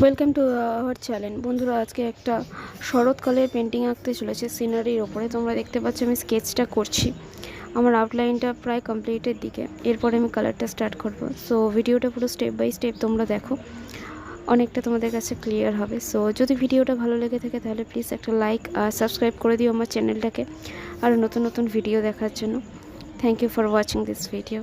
Welcome to our channel. বন্ধুরা, আজকে একটা শরৎকালের পেন্টিং আঁকতে চলেছে সিনারির ওপরে। তোমরা দেখতে পাচ্ছ আমি স্কেচটা করছি, আমার আউটলাইনটা প্রায় কমপ্লিটের দিকে। এরপরে আমি কালারটা স্টার্ট করব। সো ভিডিওটা পুরো স্টেপ বাই স্টেপ তোমরা দেখো, অনেকটা তোমাদের কাছে ক্লিয়ার হবে। সো যদি ভিডিওটা ভালো লেগে থাকে তাহলে প্লিজ একটা লাইক আর সাবস্ক্রাইব করে দিও আমার চ্যানেলটাকে, আর নতুন নতুন ভিডিও দেখার জন্য। Thank you for watching this video.